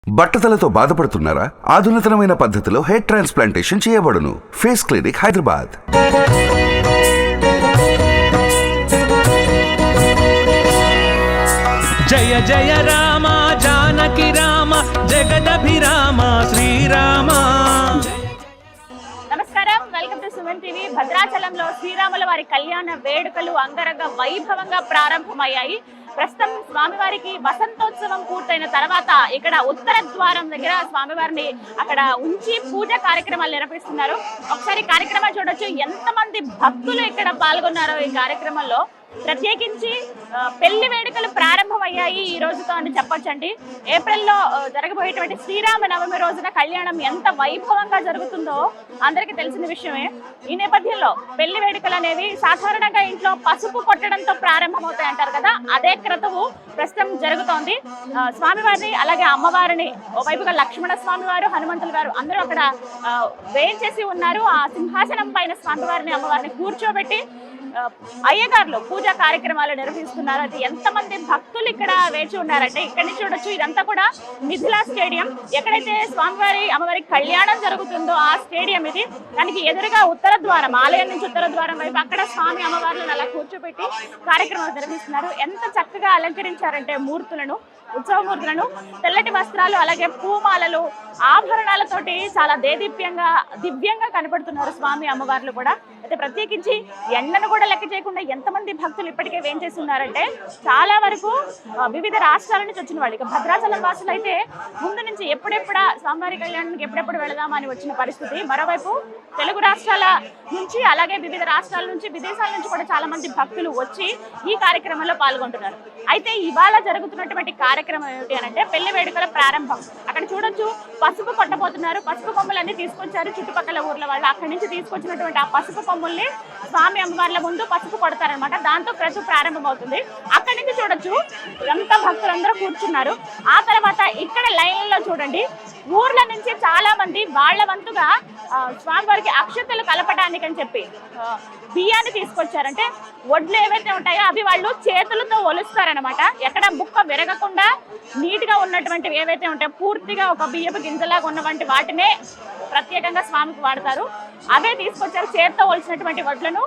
బట్టతలతో బాధపడుతున్నారా? ఆధునితనమైన పద్ధతిలో హెయిర్ ట్రాన్స్ప్లాంటేషన్ చేయబడును. Face clinic, Hyderabad. జయ జయ రామ జానకి రామ జగదభిరామ శ్రీరామ. నమస్కారం, వెల్కమ్ టు సుమన్ టీవీ. భద్రాచలంలో శ్రీరాముల వారి కళ్యాణ వేడుకలు అంగరంగ వైభవంగా ప్రారంభమయ్యాయి. ప్రస్తుతం స్వామివారికి వసంతోత్సవం పూర్తయిన తర్వాత ఇక్కడ ఉత్తర ద్వారం దగ్గర స్వామివారిని అక్కడ ఉంచి పూజ కార్యక్రమాలు నిర్వహిస్తున్నారు. ఒకసారి కార్యక్రమాలు చూడొచ్చు, ఎంతమంది భక్తులు ఇక్కడ పాల్గొన్నారో ఈ కార్యక్రమంలో. ప్రత్యేకించి పెళ్లి వేడుకలు ప్రారంభమయ్యాయి ఈ రోజుతో అని చెప్పొచ్చండి. ఏప్రిల్లో జరగబోయేటువంటి శ్రీరామ నవమి రోజున కళ్యాణం ఎంత వైభవంగా జరుగుతుందో అందరికీ తెలిసిన విషయమే. ఈ నేపథ్యంలో పెళ్లి వేడుకలు అనేవి సాధారణంగా ఇంట్లో పసుపు కొట్టడంతో ప్రారంభమవుతాయి అంటారు కదా, అదే క్రతువు ప్రస్తుతం జరుగుతోంది. స్వామివారిని అలాగే అమ్మవారిని ఓవైపుగా లక్ష్మణ స్వామి వారు, హనుమంతుల వారు అందరూ అక్కడ వేయించేసి ఉన్నారు. ఆ సింహాసనం పైన స్వామివారిని అమ్మవారిని కూర్చోబెట్టి అయ్యగారులు పూజా కార్యక్రమాలు నిర్వహిస్తున్నారు. అది ఎంతమంది భక్తులు ఇక్కడ వేచి ఉన్నారంటే ఇక్కడి నుంచి చూడొచ్చు, ఇదంతా కూడా మిథిలా స్టేడియం. ఎక్కడైతే స్వామివారి అమ్మవారి కళ్యాణం జరుగుతుందో ఆ స్టేడియం ఇది. దానికి ఎదురుగా ఉత్తర ద్వారం, ఆలయం నుంచి ఉత్తర ద్వారం వైపు అక్కడ స్వామి అమ్మవార్లను అలా కూర్చోబెట్టి కార్యక్రమాలు నిర్వహిస్తున్నారు. ఎంత చక్కగా అలంకరించారంటే మూర్తులను, ఉత్సవమూర్తులను, తెల్లటి వస్త్రాలు అలాగే పూమాలలు, ఆభరణాలతోటి చాలా దేదీప్యంగా దివ్యంగా కనపడుతున్నారు స్వామి అమ్మవార్లు కూడా. అయితే ప్రత్యేకించి ఎండను కూడా లెక్క చేయకుండా ఎంతమంది భక్తులు ఇప్పటికే వేంచేస్తున్నారంటే చాలా వరకు వివిధ రాష్ట్రాల నుంచి వచ్చిన వాళ్ళు. ఇక భద్రాచలం వాసులు అయితే ముందు నుంచి ఎప్పుడెప్పుడా స్వామివారి కళ్యాణానికి ఎప్పుడెప్పుడు వెళదామని వచ్చిన పరిస్థితి. మరోవైపు తెలుగు రాష్ట్రాల నుంచి అలాగే వివిధ రాష్ట్రాల నుంచి, విదేశాల నుంచి కూడా చాలా మంది భక్తులు వచ్చి ఈ కార్యక్రమంలో పాల్గొంటున్నారు. అయితే ఇవాళ జరుగుతున్నటువంటి కార్యక్రమం ఏమిటి అని అంటే పెళ్లి వేడుకల ప్రారంభం. అక్కడ చూడొచ్చు, పసుపు కొట్టబోతున్నారు. పసుపు కొమ్ములన్నీ తీసుకొచ్చారు చుట్టుపక్కల ఊర్ల వాళ్ళు. అక్కడి నుంచి తీసుకొచ్చినటువంటి ఆ పసుపు కొమ్ముల్ని స్వామి అమ్మవార్ల ముందు పసుపు కొడతారనమాట. దాంతో క్రతువు ప్రారంభమవుతుంది. అక్కడి నుంచి చూడొచ్చు, ఎంత భక్తులందరూ కూర్చున్నారు. ఆ తర్వాత ఇక్కడ లైన్లలో చూడండి, ఊర్ల నుంచి చాలా మంది వాళ్ళ వంతుగా స్వామివారికి అక్షతలు కలపడానికి అని చెప్పి బియ్యాన్ని తీసుకొచ్చారంటే వడ్లు ఏవైతే ఉంటాయో అవి వాళ్ళు చేతులతో ఒలుస్తారనమాట. ఎక్కడ బుక్క విరగకుండా నీట్ గా ఉన్నటువంటివి ఏవైతే ఉంటాయో పూర్తిగా ఒక బియ్యపు గింజలాగా ఉన్నటువంటి వాటినే ప్రత్యేకంగా స్వామికి వాడతారు. అవే తీసుకొచ్చారు. చేతితో ఒలిసినటువంటి వడ్లను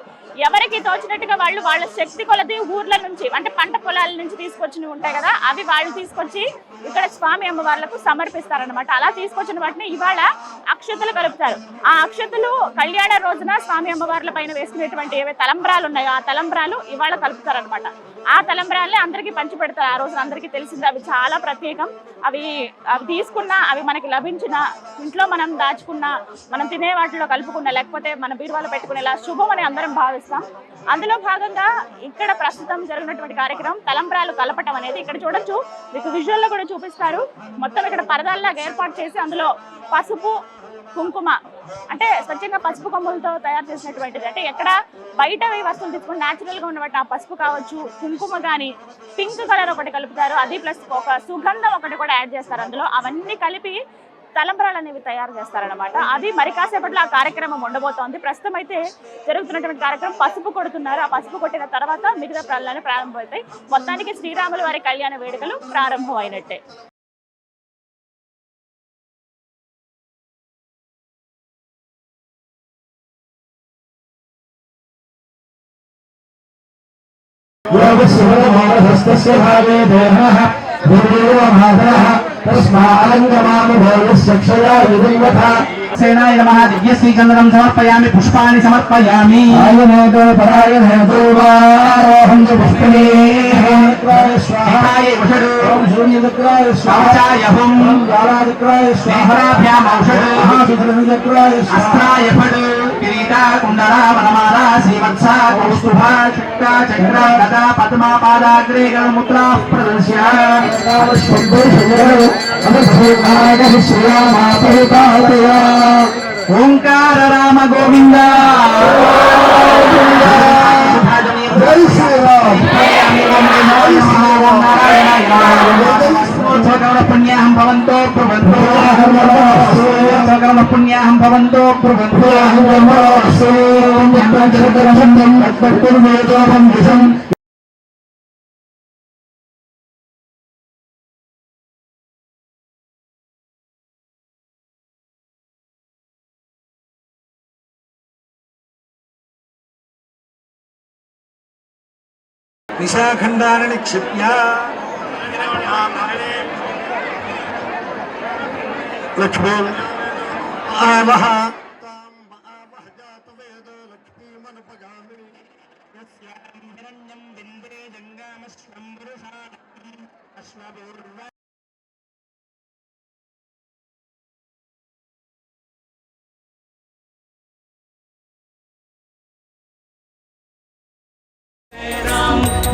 ఎవరికి తోచినట్టుగా వాళ్ళు వాళ్ళ శక్తి కొలది ఊర్ల నుంచి, అంటే పంట పొలాల నుంచి తీసుకొచ్చినవి ఉంటాయి కదా, అవి వాళ్ళు తీసుకొచ్చి ఇక్కడ స్వామి అమ్మవార్లకు సమర్పిస్తారనమాట. అలా తీసుకొచ్చిన వాటిని ఇవాళ అక్షతలు కలుపుతారు. ఆ అక్షతలు కళ్యాణ రోజున స్వామి అమ్మవార్ల పైన వేసుకునేటువంటి ఏవైతే తలంబ్రాలు ఉన్నాయో ఆ తలంబ్రాలు ఇవాళ కలుపుతారనమాట. ఆ తలంబ్రాలే అందరికీ పంచి పెడతారు. ఆ రోజున అందరికీ తెలిసింది, అవి చాలా ప్రత్యేకం. అవి తీసుకున్నా, అవి మనకి లభించిన, ఇంట్లో మనం దాచుకున్న, మనం తినే వాటిలో కలుపుకున్నా, లేకపోతే మన బీరువాలో పెట్టుకునేలా శుభం అని అందరం భావిస్తాం. అందులో భాగంగా ఇక్కడ ప్రస్తుతం జరిగినటువంటి కార్యక్రమం తలంబ్రాలు కలపటం అనేది. ఇక్కడ చూడొచ్చు, మీకు విజువల్లో కూడా చూపిస్తారు. మొత్తం ఇక్కడ పరదాల్లాగా ఏర్పాటు చేసి అందులో పసుపు, కుంకుమ, అంటే స్వచ్ఛంగా పసుపు కొమ్ములతో తయారు చేసినటువంటిది. అంటే ఎక్కడ బయట వస్తువులు తీసుకుని న్యాచురల్ గా ఉన్నటువంటి ఆ పసుపు కావచ్చు, కుంకుమ కానీ, పింక్ కలర్ ఒకటి కలుపుతారు. అది ప్లస్ ఒక సుగంధం ఒకటి కూడా యాడ్ చేస్తారు అందులో. అవన్నీ కలిపి తలంబ్రాలు అనేవి తయారు చేస్తారనమాట. అది మరి కాసేపట్లో ఆ కార్యక్రమం ఉండబోతోంది. ప్రస్తుతం అయితే జరుగుతున్నటువంటి కార్యక్రమం పసుపు కొడుతున్నారు. ఆ పసుపు కొట్టిన తర్వాత మిగతా ప్రాణాలు ప్రారంభమవుతాయి. మొత్తానికి శ్రీరాముల వారి కళ్యాణ వేడుకలు ప్రారంభం అయినట్టే. సేనాయ నమః. దివ్య శ్రీచంద్రం సమర్పయామి, పుష్పాన్ని సమర్పయామి. ఓంకార రామ గోవింద. పుణ్యాహం భవంతో బ్రువంతో, పుణ్యాహం భవంతో బ్రువంతో. నిశాఖండాన్ని నిక్షిప్య లక్ష్మీ ఆవహ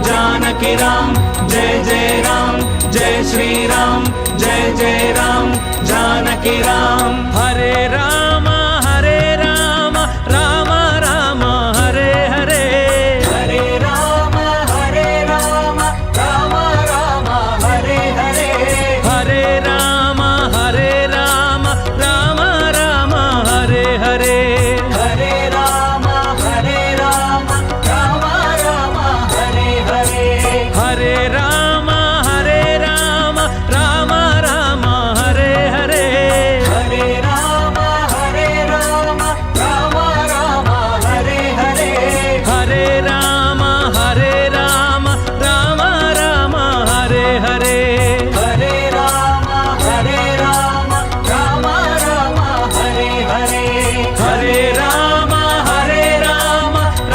जानकी राम जय जय राम जय श्री राम जय जय राम जानकी राम हरे राम राम राम हरे हरे हरे राम राम राम हरे हरे हरे राम राम राम हरे हरे हरे राम राम राम हरे हरे हरे राम राम राम हरे हरे हरे राम राम राम हरे हरे हरे राम राम राम हरे हरे हरे राम राम राम हरे हरे हरे राम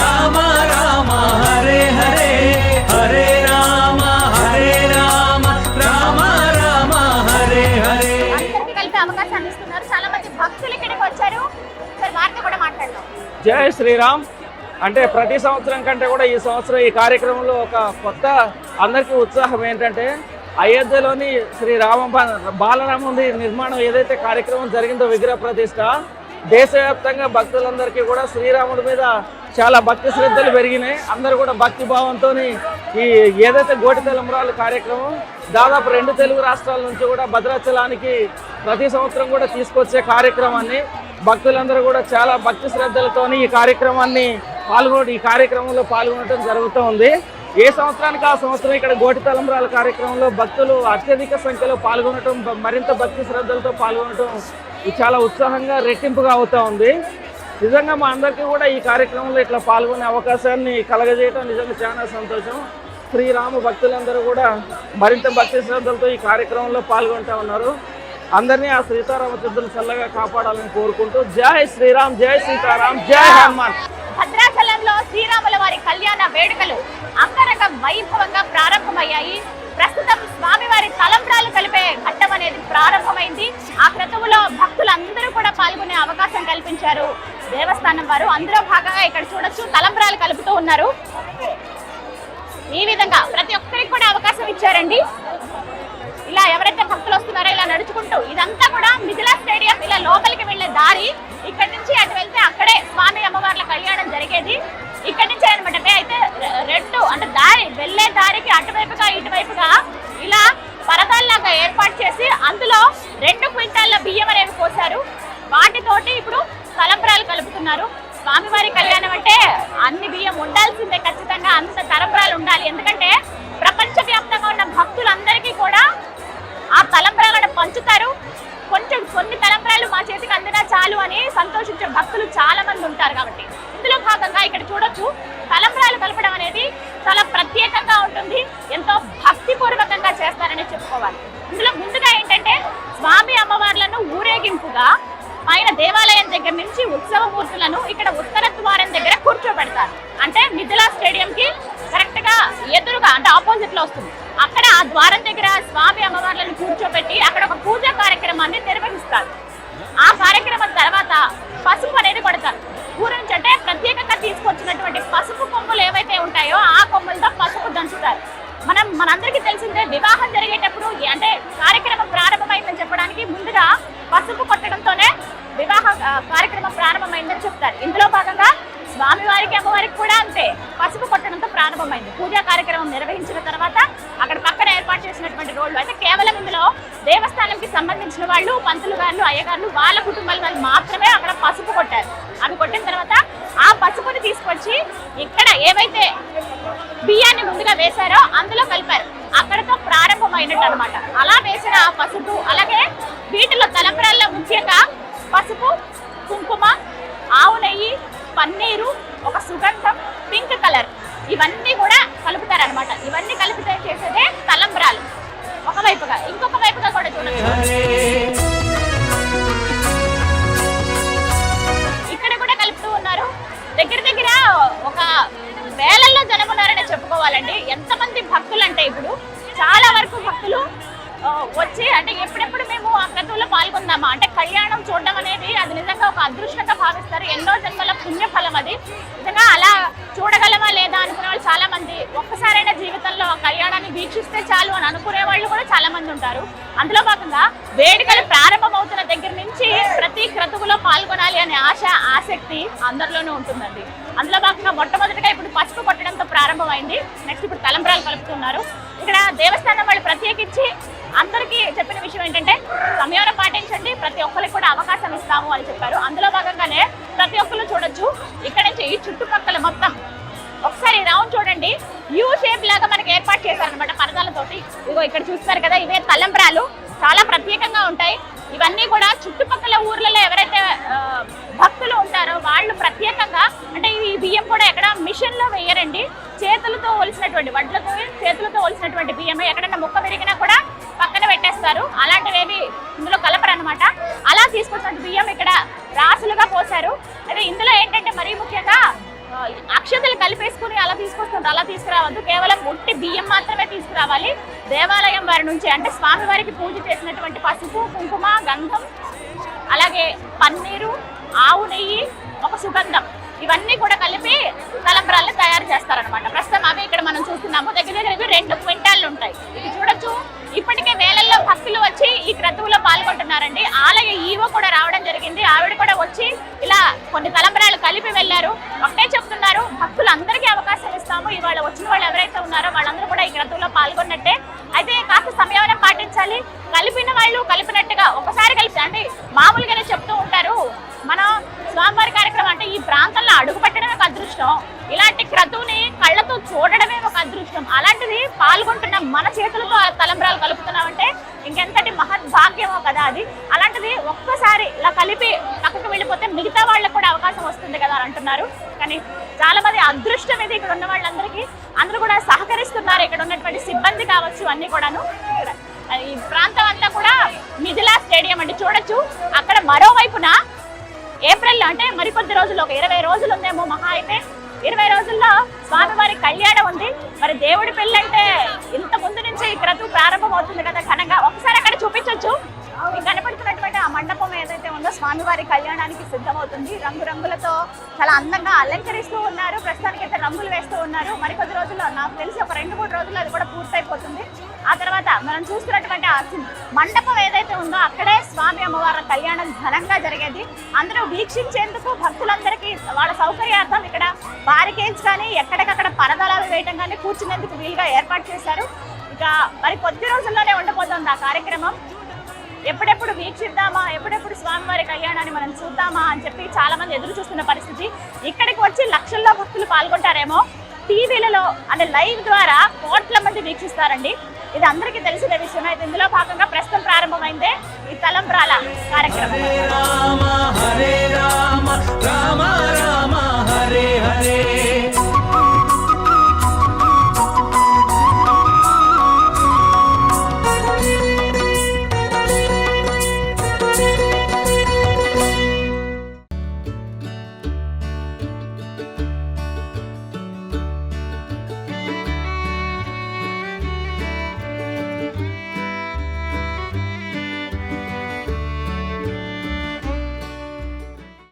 राम राम हरे हरे हरे राम राम हरे हरे అందరికీ కలిపి అవకాశాన్ని ఇస్తున్నారు. చాలా మంది భక్తులు ఇక్కడికి వచ్చారు. సార్ వారితో కూడా మాట్లాడదాం. జై శ్రీరామ్. అంటే ప్రతి సంవత్సరం కంటే కూడా ఈ సంవత్సరం ఈ కార్యక్రమంలో ఒక కొత్త అందరికీ ఉత్సాహం ఏంటంటే అయోధ్యలోని బాలరాముడి నిర్మాణం ఏదైతే కార్యక్రమం జరిగిందో విగ్రహ ప్రతిష్ట దేశవ్యాప్తంగా భక్తులందరికీ కూడా శ్రీరాముడి మీద చాలా భక్తి శ్రద్ధలు పెరిగినాయి. అందరూ కూడా భక్తి భావంతో ఈ ఏదైతే గోటి తలంబ్రాలు కార్యక్రమం దాదాపు 2 తెలుగు రాష్ట్రాల నుంచి కూడా భద్రాచలానికి ప్రతి సంవత్సరం కూడా తీసుకొచ్చే కార్యక్రమాన్ని భక్తులందరూ కూడా చాలా భక్తి శ్రద్ధలతో ఈ కార్యక్రమంలో పాల్గొనడం జరుగుతూ ఉంది. ఏ సంవత్సరానికి ఆ సంవత్సరం ఇక్కడ గోటి తలంబ్రాల కార్యక్రమంలో భక్తులు అత్యధిక సంఖ్యలో పాల్గొనడం, మరింత భక్తి శ్రద్ధలతో పాల్గొనడం చాలా ఉత్సాహంగా రెట్టింపుగా అవుతూ ఉంది. నిజంగా మా అందరికీ కూడా ఈ కార్యక్రమంలో ఇట్లా పాల్గొనే అవకాశాన్ని కలగజేయడం నిజంగా చాలా సంతోషం. శ్రీరామ భక్తులందరూ కూడా మరింత భక్తి శ్రద్ధలతో ఈ కార్యక్రమంలో పాల్గొంటూ ఉన్నారు. అందరినీ ఆ సీతారామచంద్రుని చల్లగా కాపాడాలని కోరుకుంటూ జై శ్రీరామ్, జై సీతారాం, జై హనుమాన్. భద్రాచలంలో శ్రీరాముల వారి కళ్యాణ వేడుకలు అంగరంగ వైభవంగా ప్రారంభమయ్యాయి. ప్రస్తుతం స్వామివారి తలంబ్రాలు కలిపే ఘట్టం అనేది ప్రారంభమైంది. ఆ క్రతువులో భక్తులందరూ కూడా పాల్గొనే అవకాశం కల్పించారు దేవస్థానం వారు. అందులో భాగంగా ఇక్కడ చూడొచ్చు తలంబ్రాలు కలుపుతూ ఉన్నారు. ఈ విధంగా ప్రతి ఒక్కరికి కూడా అవకాశం ఇచ్చారండి. ఇలా ఎవరైతే భక్తులు వస్తున్నారో ఇలా నడుచుకుంటూ ఇదంతా కూడా మిథిలా స్టేడియం ఇలా లోపలికి వెళ్లే దారి. ఇక్కడ నుంచి అటు వెళ్తే అక్కడే స్వామి అమ్మవార్ల కళ్యాణం జరిగేది. ఇక్కడ నుంచి అనమాట. అయితే 2 అంటే దారి వెళ్లే దారికి అటువైపుగా ఇటువైపుగా ఇలా పరదాల్లాగా ఏర్పాటు చేసి అందులో 2 క్వింటాల బియ్యం అనేవి పోశారు. వాటితోటి ఇప్పుడు తలంబ్రాలు కలుపుతున్నారు. స్వామివారి కళ్యాణం అంటే అన్ని బియ్యం ఉండాల్సిందే, ఖచ్చితంగా అంత తలంబ్రాలు ఉండాలి. ఎందుకంటే ప్రపంచవ్యాప్తంగా ఉన్న భక్తులందరికీ కూడా ఆ తలంబ్రాలను పంచుతారు. కొన్ని తలంబ్రాలు మా చేతికి అందినా చాలు అని సంతోషించే భక్తులు చాలా మంది ఉంటారు. కాబట్టి ఇందులో భాగంగా ఇక్కడ చూడొచ్చు తలంబ్రాలు కలపడం అనేది చాలా ప్రత్యేకంగా ఉంటుంది. ఎంతో భక్తిపూర్వకంగా చేస్తారని చెప్పుకోవాలి. ఇందులో ముందుగా ఏంటంటే స్వామి అమ్మవార్లను ఊరేగింపుగా పైన దేవాలయం దగ్గర నుంచి ఉత్సవమూర్తులను ఇక్కడ ఉత్తర ద్వారం దగ్గర కూర్చోబెడతారు. అంటే మిథిలా స్టేడియం కి కరెక్ట్ గా ఎదురుగా అంటే ఆపోజిట్ లో వస్తుంది. అక్కడ ఆ ద్వారం దగ్గర స్వామి అమ్మవార్లను కూర్చోబెట్టి అక్కడ ఒక పూజా కార్యక్రమాన్ని నిర్వహిస్తారు. ఆ కార్యక్రమం తర్వాత పసుపు అనేది కొడతారు. ఊరు నుంచి అంటే ప్రత్యేకంగా తీసుకొచ్చినటువంటి పసుపు కొమ్ములు ఏవైతే ఉంటాయో ఆ కొమ్ములతో పసుపు దంచుతారు. మనందరికీ తెలిసిందే వివాహం జరిగేటప్పుడు అంటే కార్యక్రమం ప్రారంభమైందని చెప్పడానికి ముందుగా పసుపు కొట్టడంతోనే వివాహ కార్యక్రమం ప్రారంభమైందని చెప్తారు. ఇందులో భాగంగా స్వామివారికి అమ్మవారికి కూడా అంతే పసుపు కొట్టడంతో ప్రారంభమైంది. పూజా కార్యక్రమం నిర్వహించిన తర్వాత అక్కడ పక్కన ఏర్పాటు చేసినటువంటి రోడ్లు అయితే కేవలం ఇందులో దేవస్థానంకి సంబంధించిన వాళ్ళు, పంతులు గారు, అయ్యగారులు, వాళ్ళ కుటుంబాల వాళ్ళు మాత్రమే అక్కడ పసుపు కొట్టారు. అవి కొట్టిన తర్వాత ఆ పసుపుని తీసుకొచ్చి ఇక్కడ ఏవైతే బియ్యాన్ని ముందుగా వేశారో అందులో కలిపారు. అక్కడతో ప్రారంభమైనట్టు అనమాట. అలా వేసిన ఆ పసుపు, అలాగే వీటిలో తలంబ్రాల్లో ముఖ్యంగా పసుపు, కుంకుమ, ఆవు నెయ్యి, పన్నీరు, ఒక సుగంధం, పింక్ కలర్ ఇవన్నీ కూడా కలుపుతారనమాట. చూడొచ్చు. ఇక్కడ కూడా కలుపుతూ ఉన్నారు. దగ్గర దగ్గర ఒక వేలల్లో జనం ఉన్నారని చెప్పుకోవాలండి. ఎంతమంది భక్తులు అంటే ఇప్పుడు చాలా వరకు భక్తులు వచ్చి అంటే ఎప్పుడెప్పుడు మేము ఆ క్రతువులో పాల్గొందామా అంటే కళ్యాణం చూడడం అనేది అది నిజంగా ఒక అదృష్టంగా భావిస్తారు. ఎన్నో జన్మల పుణ్యఫలం అది. నిజంగా అలా చూడగలమా లేదా అనుకునే వాళ్ళు చాలా మంది, ఒక్కసారైనా జీవితంలో కళ్యాణాన్ని వీక్షిస్తే చాలు అని అనుకునే వాళ్ళు కూడా చాలా మంది ఉంటారు. అందులో భాగంగా వేడుకలు ప్రారంభమవుతున్న దగ్గర నుంచి ప్రతి క్రతువులో పాల్గొనాలి అనే ఆసక్తి అందరిలోనూ ఉంటుందండి. అందులో భాగంగా మొట్టమొదటిగా ఇప్పుడు పసుపు కొట్టడంతో ప్రారంభమైంది. నెక్స్ట్ ఇప్పుడు తలంబ్రాలు కలుపుతున్నారు. ఇక్కడ దేవస్థానం వాళ్ళు ప్రత్యేకించి అందరికీ చెప్పిన విషయం ఏంటంటే సమయాన్ని పాటించండి, ప్రతి ఒక్కరికి కూడా అవకాశం ఇస్తాము అని చెప్పారు. అందులో భాగంగానే ప్రతి ఒక్కరు చూడొచ్చు. ఇక్కడ నుంచి ఈ చుట్టుపక్కల మొత్తం ఒకసారి రౌండ్ చూడండి. యూ షేప్ లాగా మనకి ఏర్పాటు చేశారనమాట పరదాలతోటి. ఇదిగో ఇక్కడ చూస్తారు కదా, ఇవే తలంబ్రాలు చాలా ప్రత్యేకంగా ఉంటాయి. ఇవన్నీ కూడా చుట్టుపక్కల ఊర్లలో ఎవరైతే భక్తులు ఉంటారో వాళ్ళు ప్రత్యేకంగా అంటే ఈ బియ్యం కూడా ఎక్కడ మిషన్ లో వేయరండి. చేతులతో ఒలిసినటువంటి వడ్లతో చేతులతో ఒలిసినటువంటి బియ్యం ఎక్కడైనా ముక్క విరిగినా కూడా పక్కన పెట్టేస్తారు. అలాంటివేవి ఇందులో కలపరనమాట. అలా తీసుకొచ్చినటువంటి బియ్యం ఇక్కడ రాసులుగా పోసారు. అయితే ఇందులో ఏంటంటే మరీ ముఖ్యంగా అక్షతలు కలిపేసుకుని అలా తీసుకొస్తుంటారు. అలా తీసుకురావద్దు, కేవలం ఉట్టి బియ్యం మాత్రమే తీసుకురావాలి. దేవాలయం వారి నుంచి అంటే స్వామివారికి పూజ చేసినటువంటి పసుపు, కుంకుమ, గంధం, అలాగే పన్నీరు, ఆవు నెయ్యి, ఒక సుగంధం ఇవన్నీ కూడా కలిపి తలంబ్రాలను తయారు చేస్తారనమాట. ప్రస్తుతం అవి ఇక్కడ మనం చూస్తున్నాము. దగ్గర దగ్గర ఇవి 2 క్వింటాళ్ళు ఉంటాయి. ఇది చూడొచ్చు. ఇప్పటికే వేలల్లో భక్తులు వచ్చి ఈ క్రతువులో పాల్గొంటున్నారండి. ఆలయ ఈవో కూడా రావడం జరిగింది. ఆవిడ కూడా వచ్చి ఇలా కొన్ని తలంబ్రాలు కలిపి వెళ్ళారు. ఒకటే చెప్తున్నారు, భక్తులందరికీ అవకాశం ఇస్తాము. ఇవాళ వచ్చిన వాళ్ళు ఎవరైతే ఉన్నారో వాళ్ళందరూ కూడా ఈ క్రతువులో పాల్గొన్నట్టే. అయితే కాస్త సమయం పాటించాలి. కలిపిన వాళ్ళు కలిపినట్టుగా ఒకసారి కలిపి అంటే మామూలుగానే చెప్తూ ఉంటారు, మనం స్వామివారి కార్యక్రమం అంటే ఈ ప్రాంతంలో అడుగు పెట్టడమే ఒక అదృష్టం, ఇలాంటి క్రతువుని కళ్ళతో చూడడమే ఒక అదృష్టం. అలాంటిది పాల్గొంటున్న మన చేతులతో ఆ తలంబ్రాలు కలుపుతున్నామంటే ఇంకెంతటి మహద్భాగ్యమో కదా అది. అలాంటిది ఒక్కసారి ఇలా కలిపి పక్కకు వెళ్ళిపోతే మిగతా వాళ్ళకు కూడా అవకాశం వస్తుంది కదా అని అంటున్నారు. కానీ చాలా మంది అదృష్టం ఇది ఇక్కడ ఉన్న వాళ్ళందరికీ. అందరూ కూడా సహకరిస్తున్నారు. ఇక్కడ ఉన్నటువంటి సిబ్బంది కావచ్చు అన్ని కూడాను. ఈ ప్రాంతం అంతా కూడా మిథిలా స్టేడియం అండి. చూడొచ్చు అక్కడ మరోవైపున ఏప్రిల్ అంటే మరికొద్ది రోజులు, ఒక 20 రోజులు ఉందేమో మహా అయితే. 20 రోజుల్లో స్వామివారి కళ్యాణం ఉంది. మరి దేవుడి పెళ్ళి అంటే ఇంత ముందు నుంచి ఈ క్రతువు ప్రారంభం అవుతుంది కదా ఘనంగా. ఒకసారి అక్కడ చూపించవచ్చు. కనపడుతున్నటువంటి ఆ మండపం ఏదైతే ఉందో స్వామివారి కళ్యాణానికి సిద్ధమవుతుంది. రంగురంగులతో చాలా అందంగా అలంకరిస్తూ ఉన్నారు. ప్రస్తుతానికి అయితే రంగులు వేస్తూ ఉన్నారు. మరికొద్ది రోజుల్లో నాకు తెలిసి ఒక 2-3 రోజుల్లో అది కూడా పూర్తయిపోతుంది. ఆ తర్వాత మనం చూస్తున్నటువంటి ఆ మండపం ఏదైతే ఉందో అక్కడే స్వామి అమ్మవారి కళ్యాణం ఘనంగా జరిగేది. అందరూ వీక్షించేందుకు భక్తులందరికీ వాళ్ళ సౌకర్యార్థం ఇక్కడ బారికేడ్స్ కానీ ఎక్కడికక్కడ పరదాలు వేయటం కానీ కూర్చునేందుకు వీలుగా ఏర్పాటు చేశారు. ఇక మరి కొద్ది రోజుల్లోనే ఉండబోతుంది ఆ కార్యక్రమం. ఎప్పుడెప్పుడు వీక్షిద్దామా, ఎప్పుడెప్పుడు స్వామివారి కళ్యాణాన్ని మనం చూద్దామా అని చెప్పి చాలా మంది ఎదురు చూస్తున్న పరిస్థితి. ఇక్కడికి వచ్చి లక్షల్లో భక్తులు పాల్గొంటారేమో. టీవీలలో అంటే లైవ్ ద్వారా కోట్ల మంది వీక్షిస్తారండి. ఇది అందరికీ తెలిసిన విషయం. అయితే ఇందులో భాగంగా ప్రస్తుతం ప్రారంభమైందే ఈ తలంబ్రాల కార్యక్రమం. హరే రామ రామ రామ హరే హరే